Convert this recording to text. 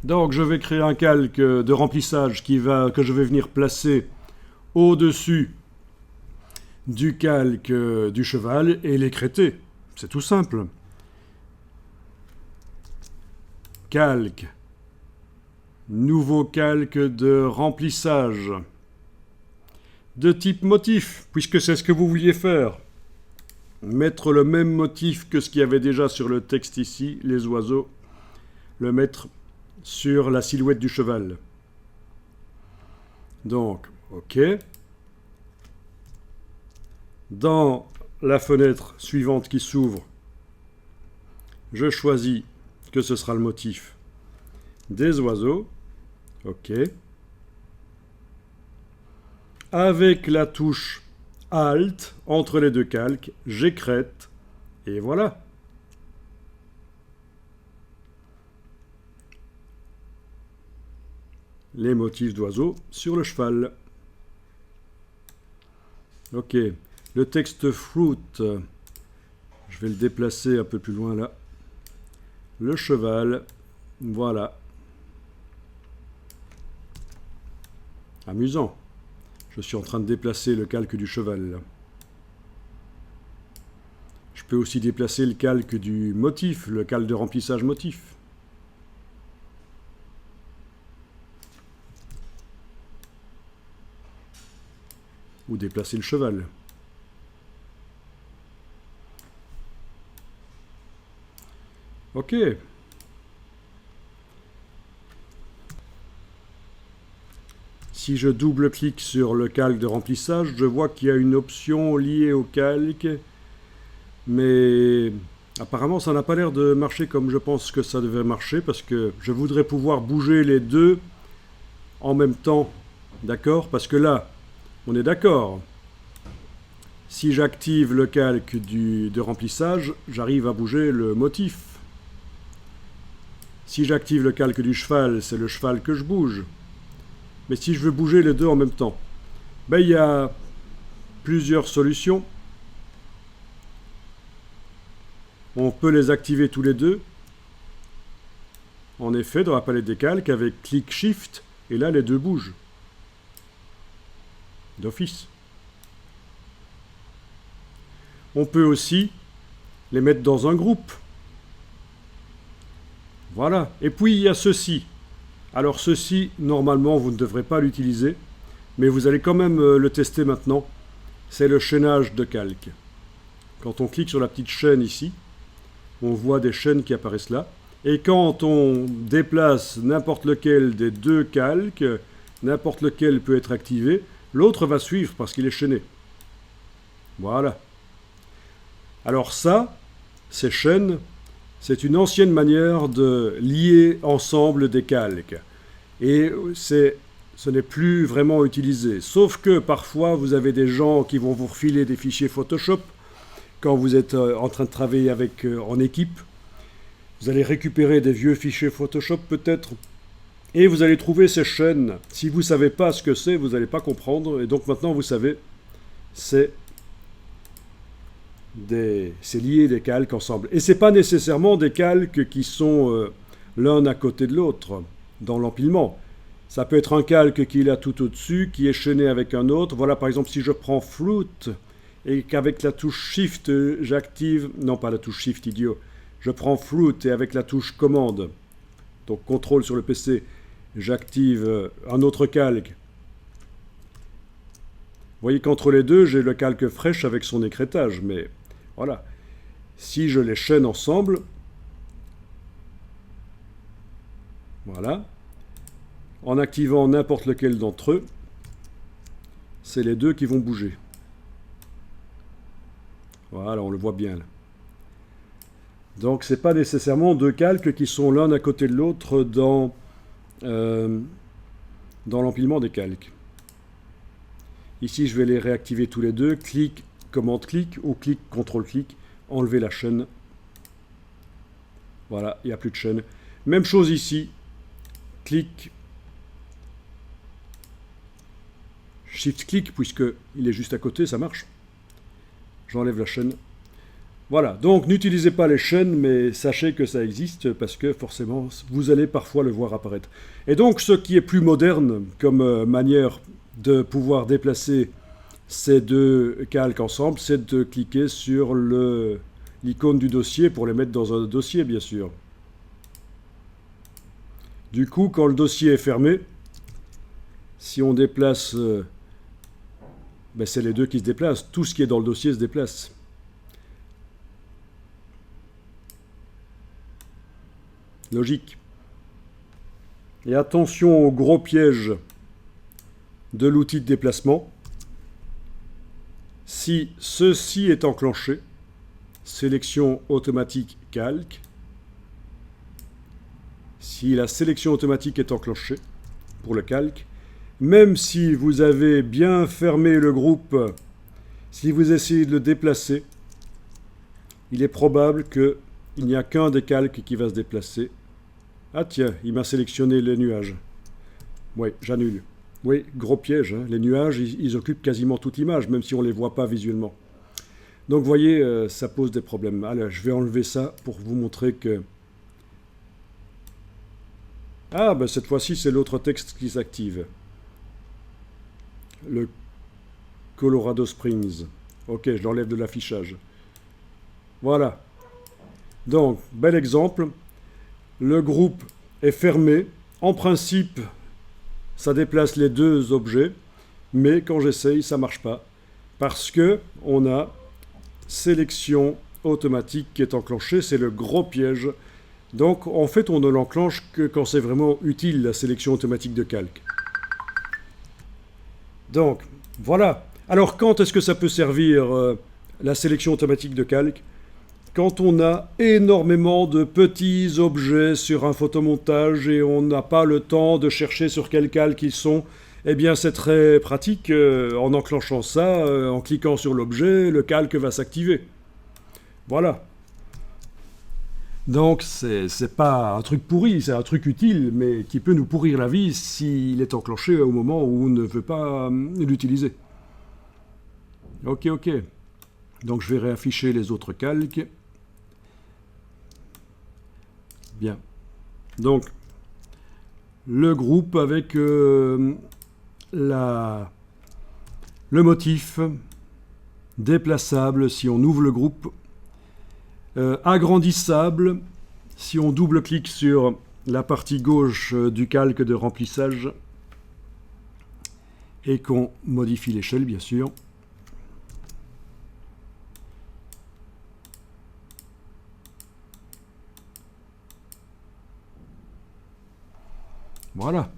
Donc je vais créer un calque de remplissage que je vais venir placer au-dessus du calque du cheval et l'écrêter. C'est tout simple. Calque. Nouveau calque de remplissage. De type motif, puisque c'est ce que vous vouliez faire. Mettre le même motif que ce qu'il y avait déjà sur le texte ici, les oiseaux. Le mettre sur la silhouette du cheval. Donc, OK. Dans la fenêtre suivante qui s'ouvre, je choisis que ce sera le motif des oiseaux. OK. Avec la touche Alt, entre les deux calques, j'écrète, et voilà. Les motifs d'oiseaux sur le cheval. Ok, le texte fruit, je vais le déplacer un peu plus loin là. Le cheval, voilà. Amusant. Je suis en train de déplacer le calque du cheval. Je peux aussi déplacer le calque du motif, le calque de remplissage motif. Ou déplacer le cheval. Ok. Si je double-clique sur le calque de remplissage, je vois qu'il y a une option liée au calque, mais apparemment ça n'a pas l'air de marcher comme je pense que ça devait marcher, parce que je voudrais pouvoir bouger les deux en même temps, d'accord? Parce que là, on est d'accord. Si j'active le calque de remplissage, j'arrive à bouger le motif. Si j'active le calque du cheval, c'est le cheval que je bouge. Mais si je veux bouger les deux en même temps, ben, il y a plusieurs solutions. On peut les activer tous les deux. En effet, dans la palette des calques, avec clic Shift, et là les deux bougent. D'office. On peut aussi les mettre dans un groupe. Voilà. Et puis il y a ceci. Alors ceci, normalement, vous ne devrez pas l'utiliser, mais vous allez quand même le tester maintenant. C'est le chaînage de calque. Quand on clique sur la petite chaîne ici, on voit des chaînes qui apparaissent là. Et quand on déplace n'importe lequel des deux calques, n'importe lequel peut être activé, l'autre va suivre parce qu'il est chaîné. Voilà. Alors ça, ces chaînes, c'est une ancienne manière de lier ensemble des calques. Et ce n'est plus vraiment utilisé. Sauf que parfois, vous avez des gens qui vont vous refiler des fichiers Photoshop quand vous êtes en train de travailler en équipe. Vous allez récupérer des vieux fichiers Photoshop peut-être, et vous allez trouver ces chaînes. Si vous ne savez pas ce que c'est, vous n'allez pas comprendre. Et donc maintenant, vous savez, c'est lier des calques ensemble. Et ce n'est pas nécessairement des calques qui sont l'un à côté de l'autre dans l'empilement. Ça peut être un calque qui est là tout au-dessus, qui est chaîné avec un autre. Voilà, par exemple, si je prends Fruit et qu'avec la touche Shift, j'active... Non, pas la touche Shift, idiot. Je prends Fruit et avec la touche Commande, donc Contrôle sur le PC, j'active un autre calque. Vous voyez qu'entre les deux, j'ai le calque Fresh avec son écrêtage, mais voilà. Si je les chaîne ensemble, voilà, en activant n'importe lequel d'entre eux, c'est les deux qui vont bouger. Voilà, on le voit bien là. Donc ce n'est pas nécessairement deux calques qui sont l'un à côté de l'autre dans l'empilement des calques. Ici, je vais les réactiver tous les deux. Clic, commande-clic ou clic, contrôle-clic. Enlever la chaîne. Voilà, il n'y a plus de chaîne. Même chose ici. Clic, Shift-clic, puisqu'il est juste à côté, ça marche. J'enlève la chaîne. Voilà, donc n'utilisez pas les chaînes, mais sachez que ça existe parce que forcément, vous allez parfois le voir apparaître. Et donc, ce qui est plus moderne comme manière de pouvoir déplacer ces deux calques ensemble, c'est de cliquer sur l'icône du dossier pour les mettre dans un dossier, bien sûr. Du coup, quand le dossier est fermé, si on déplace, ben c'est les deux qui se déplacent. Tout ce qui est dans le dossier se déplace. Logique. Et attention au gros piège de l'outil de déplacement. Si ceci est enclenché, sélection automatique calque, si la sélection automatique est enclenchée pour le calque, même si vous avez bien fermé le groupe, si vous essayez de le déplacer, il est probable qu'il n'y a qu'un des calques qui va se déplacer. Ah tiens, il m'a sélectionné les nuages. Oui, j'annule. Oui, gros piège, hein. Les nuages, ils occupent quasiment toute l'image, même si on ne les voit pas visuellement. Donc vous voyez, ça pose des problèmes. Allez, je vais enlever ça pour vous montrer que... Ah, ben cette fois-ci, c'est l'autre texte qui s'active. Le Colorado Springs. Ok, je l'enlève de l'affichage. Voilà. Donc, bel exemple. Le groupe est fermé. En principe, ça déplace les deux objets, mais quand j'essaye, ça ne marche pas. Parce que on a sélection automatique qui est enclenchée, c'est le gros piège. Donc en fait, on ne l'enclenche que quand c'est vraiment utile, la sélection automatique de calque. Donc, voilà. Alors quand est-ce que ça peut servir, la sélection automatique de calque? Quand on a énormément de petits objets sur un photomontage et on n'a pas le temps de chercher sur quel calque ils sont, eh bien c'est très pratique. En enclenchant ça, en cliquant sur l'objet, le calque va s'activer. Voilà. Donc c'est pas un truc pourri, c'est un truc utile, mais qui peut nous pourrir la vie s'il est enclenché au moment où on ne veut pas l'utiliser. Ok, ok. Donc je vais réafficher les autres calques. Bien. Donc, le groupe avec le motif déplaçable si on ouvre le groupe, agrandissable si on double-clique sur la partie gauche du calque de remplissage et qu'on modifie l'échelle, bien sûr. Voilà.